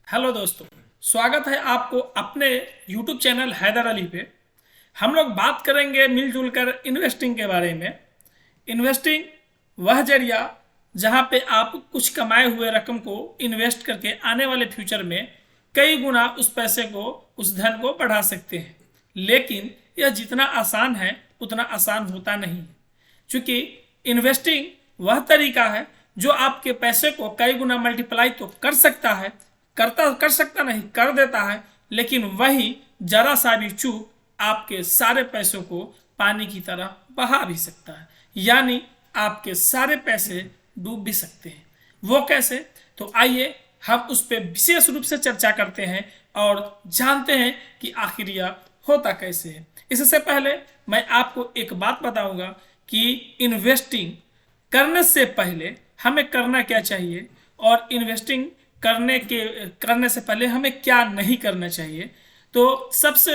Hello दोस्तों, स्वागत है आपको अपने YouTube चैनल हैदर अली पे। हम लोग बात करेंगे मिलजुल कर इन्वेस्टिंग के बारे में। इन्वेस्टिंग वह जरिया जहां पे आप कुछ कमाए हुए रकम को इन्वेस्ट करके आने वाले फ्यूचर में कई गुना उस पैसे को, उस धन को बढ़ा सकते हैं। लेकिन यह जितना आसान है उतना आसान होता नहीं है, क्योंकि इन्वेस्टिंग वह तरीका है जो आपके पैसे को कई गुना मल्टीप्लाई तो कर सकता है, कर सकता नहीं, कर देता है, लेकिन वही जरा सा भी चूक आपके सारे पैसों को पानी की तरह बहा भी सकता है, यानी आपके सारे पैसे डूब भी सकते हैं। वो कैसे? तो आइए हम उस पर विशेष रूप से चर्चा करते हैं और जानते हैं कि आखिर यह होता कैसे है। इससे पहले मैं आपको एक बात बताऊंगा कि इन्वेस्टिंग करने से पहले हमें करना क्या चाहिए और इन्वेस्टिंग करने से पहले हमें क्या नहीं करना चाहिए। तो सबसे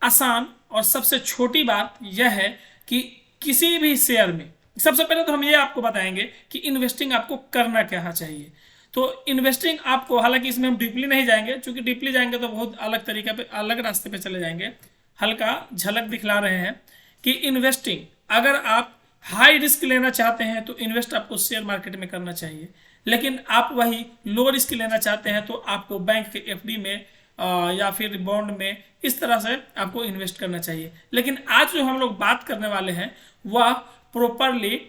आसान और सबसे छोटी बात यह है कि किसी भी शेयर में सबसे पहले तो हम ये आपको बताएंगे कि इन्वेस्टिंग आपको करना क्या चाहिए। तो इन्वेस्टिंग आपको, हालांकि इसमें हम डीपली नहीं जाएंगे, क्योंकि डीपली जाएंगे तो बहुत अलग तरीके पे, अलग रास्ते पे चले जाएंगे। हल्का झलक दिखला रहे हैं कि इन्वेस्टिंग, अगर आप हाई रिस्क लेना चाहते हैं तो इन्वेस्ट आपको शेयर मार्केट में करना चाहिए। लेकिन आप वही लो रिस्क लेना चाहते हैं तो आपको बैंक के एफडी में या फिर बॉन्ड में, इस तरह से आपको इन्वेस्ट करना चाहिए। लेकिन आज जो हम लोग बात करने वाले हैं वह प्रोपरली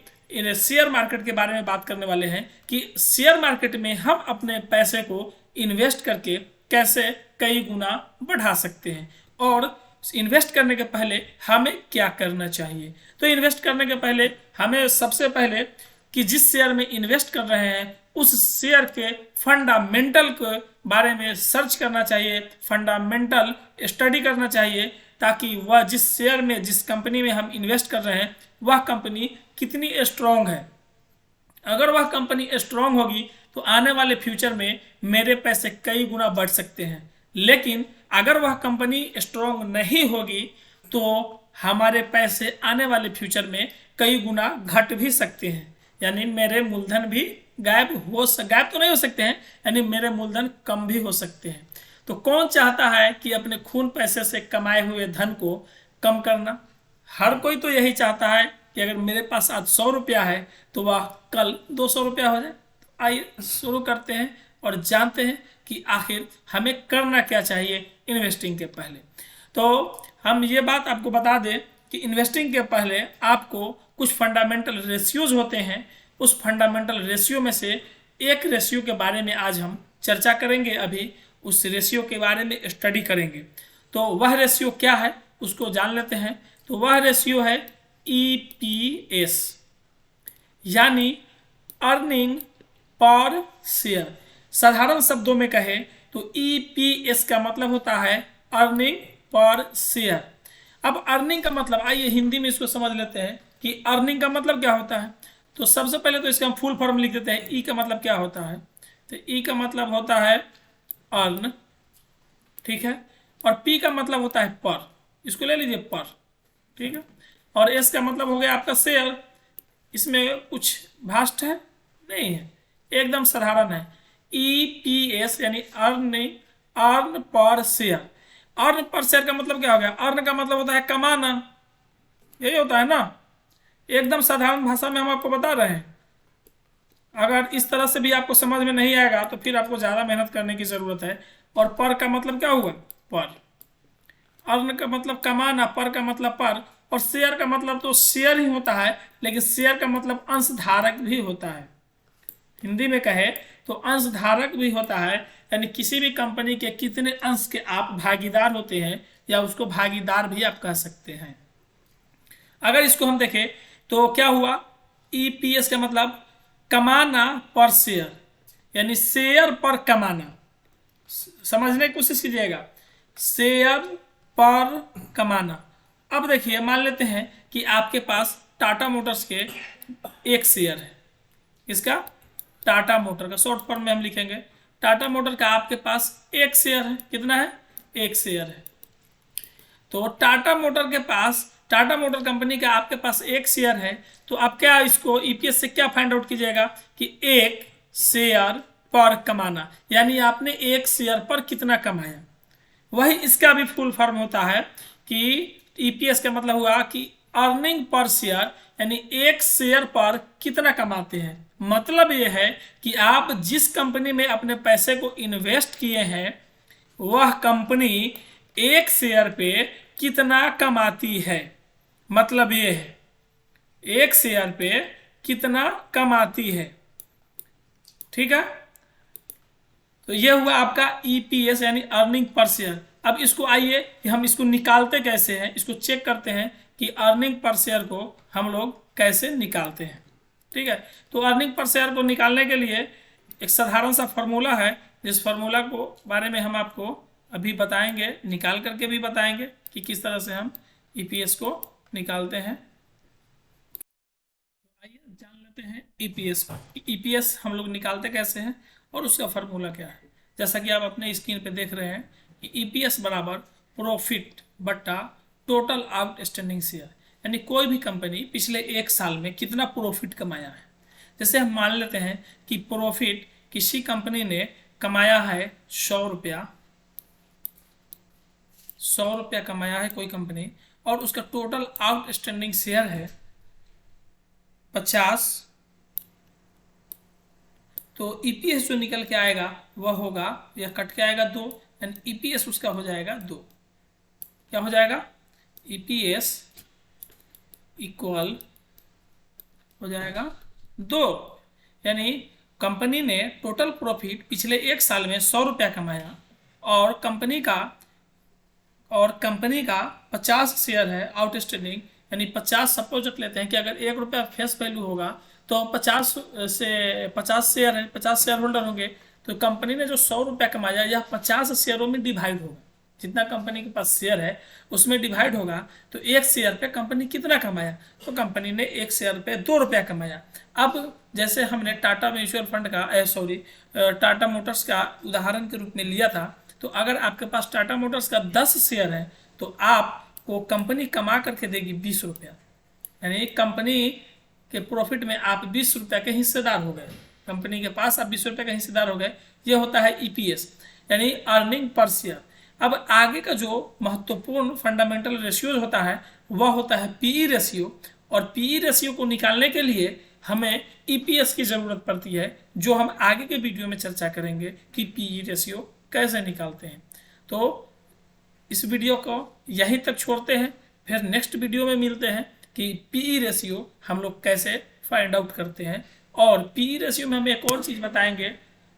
शेयर मार्केट के बारे में बात करने वाले हैं कि शेयर मार्केट में हम अपने पैसे को इन्वेस्ट करके कैसे कई गुना बढ़ा सकते हैं और इन्वेस्ट करने के पहले हमें क्या करना चाहिए। तो इन्वेस्ट करने के पहले हमें सबसे पहले कि जिस शेयर में इन्वेस्ट कर रहे हैं उस शेयर के फंडामेंटल के बारे में सर्च करना चाहिए, फंडामेंटल स्टडी करना चाहिए, ताकि वह जिस शेयर में, जिस कंपनी में हम इन्वेस्ट कर रहे हैं वह कंपनी कितनी स्ट्रांग है। अगर वह कंपनी स्ट्रांग होगी तो आने वाले फ्यूचर में मेरे पैसे कई गुना बढ़ सकते हैं। लेकिन अगर वह कंपनी स्ट्रांग नहीं होगी तो हमारे पैसे आने वाले फ्यूचर में कई गुना घट भी सकते हैं, यानी मेरे मूलधन भी गायब तो नहीं हो सकते हैं, यानी मेरे मूलधन कम भी हो सकते हैं। तो कौन चाहता है कि अपने खून पैसे से कमाए हुए धन को कम करना? हर कोई तो यही चाहता है कि अगर मेरे पास आज 100 रुपया है तो वह कल 200 रुपया हो जाए। तो आइए शुरू करते हैं और जानते हैं कि आखिर हमें करना क्या चाहिए इन्वेस्टिंग के पहले। तो हम ये बात आपको बता दें कि इन्वेस्टिंग के पहले आपको कुछ फंडामेंटल रेशियोज होते हैं। उस फंडामेंटल रेशियो में से एक रेशियो के बारे में आज हम चर्चा करेंगे। अभी उस रेशियो के बारे में स्टडी करेंगे। तो वह रेशियो क्या है उसको जान लेते हैं। तो वह रेशियो है EPS, यानी अर्निंग पर शेयर। साधारण शब्दों में कहे तो EPS का मतलब होता है अर्निंग पर शेयर। अब अर्निंग का मतलब, आइए हिंदी में इसको समझ लेते हैं कि अर्निंग का मतलब क्या होता है। तो सबसे पहले तो इसका हम फुल फॉर्म लिख देते हैं। ई का मतलब क्या होता है? तो ई का मतलब होता है अर्न, ठीक है, और पी का मतलब होता है पर, इसको ले लीजिए पर, ठीक है, और एस का मतलब हो गया आपका शेयर। इसमें कुछ भास्ट है नहीं है, एकदम साधारण है। EPS यानी अर्न पर शेयर। अर्न पर शेयर का मतलब क्या हो गया? अर्न का मतलब होता है कमाना, यही होता है ना। एकदम साधारण भाषा में हम आपको बता रहे हैं। अगर इस तरह से भी आपको समझ में नहीं आएगा तो फिर आपको ज़्यादा मेहनत करने की ज़रूरत है। और पर का मतलब क्या हुआ? पर। अर्न का मतलब कमाना, पर का मतलब पर, और शेयर का मतलब तो शेयर ही होता है, लेकिन शेयर का मतलब अंशधारक भी होता है। हिंदी में कहे तो अंशधारक भी होता है, यानी किसी भी कंपनी के कितने अंश के आप भागीदार होते हैं, या उसको भागीदार भी आप कह सकते हैं। अगर इसको हम देखें तो क्या हुआ? EPS का मतलब कमाना पर शेयर, यानी शेयर पर कमाना। समझने की कोशिश कीजिएगा, शेयर पर कमाना। अब देखिए, मान लेते हैं कि आपके पास टाटा मोटर्स के एक शेयर है। इसका टाटा मोटर का शॉर्ट फॉर्म में हम लिखेंगे टाटा मोटर का आपके पास एक शेयर है। कितना है? एक शेयर है। तो टाटा मोटर कंपनी का आपके पास एक शेयर है। तो आप क्या इसको EPS से क्या फाइंड आउट कीजिएगा कि एक शेयर पर कमाना, यानी आपने एक शेयर पर कितना कमाया। वही इसका भी फुल फॉर्म होता है कि ईपीएस का मतलब हुआ कि अर्निंग पर शेयर, यानी एक शेयर पर कितना कमाते हैं। मतलब ये है कि आप जिस कंपनी में अपने पैसे को इन्वेस्ट किए हैं वह कंपनी एक शेयर पे कितना कमाती है। मतलब ये है एक शेयर पे कितना कमाती है। ठीक है, तो ये हुआ आपका ईपीएस यानी अर्निंग पर शेयर। अब इसको आइए कि हम इसको निकालते कैसे हैं, इसको चेक करते हैं कि अर्निंग पर शेयर को हम लोग कैसे निकालते हैं। ठीक है, तो अर्निंग पर शेयर को निकालने के लिए एक साधारण सा फार्मूला है, जिस फार्मूला को बारे में हम आपको अभी बताएंगे, निकाल करके भी बताएंगे कि किस तरह से हम ईपीएस को निकालते हैं। आइए जान लेते हैं ईपीएस को। ईपीएस हम लोग निकालते कैसे हैं और उसका फार्मूला क्या है। जैसा कि आप अपने स्क्रीन पे देख रहे हैं कि ईपीएस बराबर प्रॉफिट बट्टा टोटल आउटस्टैंडिंग शेयर, यानी कोई भी कंपनी पिछले एक साल में कितना प्रॉफिट कमाया है। जैसे हम मान लेते हैं कि प्रॉफिट किसी कंपनी ने कमाया है 100 रुपया, 100 रुपया कमाया है कोई कंपनी, और उसका टोटल आउटस्टैंडिंग शेयर है 50, तो ईपीएस जो निकल के आएगा वह होगा, यह कट के आएगा 2, एंड ईपीएस उसका हो जाएगा 2। क्या हो जाएगा, ईपीएस इक्वल हो जाएगा 2। यानी कंपनी ने टोटल प्रॉफिट पिछले एक साल में 100 रुपया कमाया और कंपनी का 50 शेयर है आउटस्टैंडिंग, यानी 50 सपोज रख लेते हैं कि अगर 1 रुपया फेस वैल्यू होगा तो 50 शेयर है, 50 शेयर होल्डर होंगे, तो कंपनी ने जो 100 रुपया कमाया यह 50 शेयरों में डिवाइड होगा। जितना कंपनी के पास शेयर है उसमें डिवाइड होगा, तो एक शेयर पे कंपनी कितना कमाया, तो कंपनी ने एक शेयर पे 2 रुपया कमाया। अब जैसे हमने टाटा म्यूचुअल फंड का टाटा मोटर्स का उदाहरण के रूप में लिया था, तो अगर आपके पास टाटा मोटर्स का 10 शेयर है तो आपको कंपनी कमा करके देगी 20 रुपया, यानी कंपनी के प्रॉफिट में आप 20 रुपया के हिस्सेदार हो गए, कंपनी के पास आप 20 रुपये का हिस्सेदार हो गए। ये होता है ईपीएस यानी अर्निंग पर शेयर। अब आगे का जो महत्वपूर्ण फंडामेंटल रेशियो होता है वह होता है पीई रेशियो, और पीई रेशियो को निकालने के लिए हमें ईपीएस की ज़रूरत पड़ती है, जो हम आगे के वीडियो में चर्चा करेंगे कि पीई रेशियो कैसे निकालते हैं। तो इस वीडियो को यहीं तक छोड़ते हैं, फिर नेक्स्ट वीडियो में मिलते हैं कि पीई रेशियो हम लोग कैसे फाइंड आउट करते हैं। और पीई रेशियो में हम एक और चीज़ बताएंगे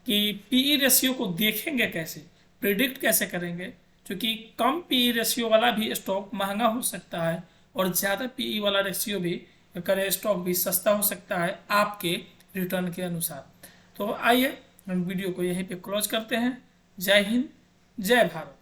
कि पीई रेशियो को देखेंगे कैसे, प्रिडिक्ट कैसे करेंगे, क्योंकि कम पीई रेशियो वाला भी स्टॉक महंगा हो सकता है और ज़्यादा पीई वाला रेशियो भी करे स्टॉक भी सस्ता हो सकता है आपके रिटर्न के अनुसार। तो आइए हम वीडियो को यहीं पे क्लोज करते हैं। जय हिंद, जय भारत।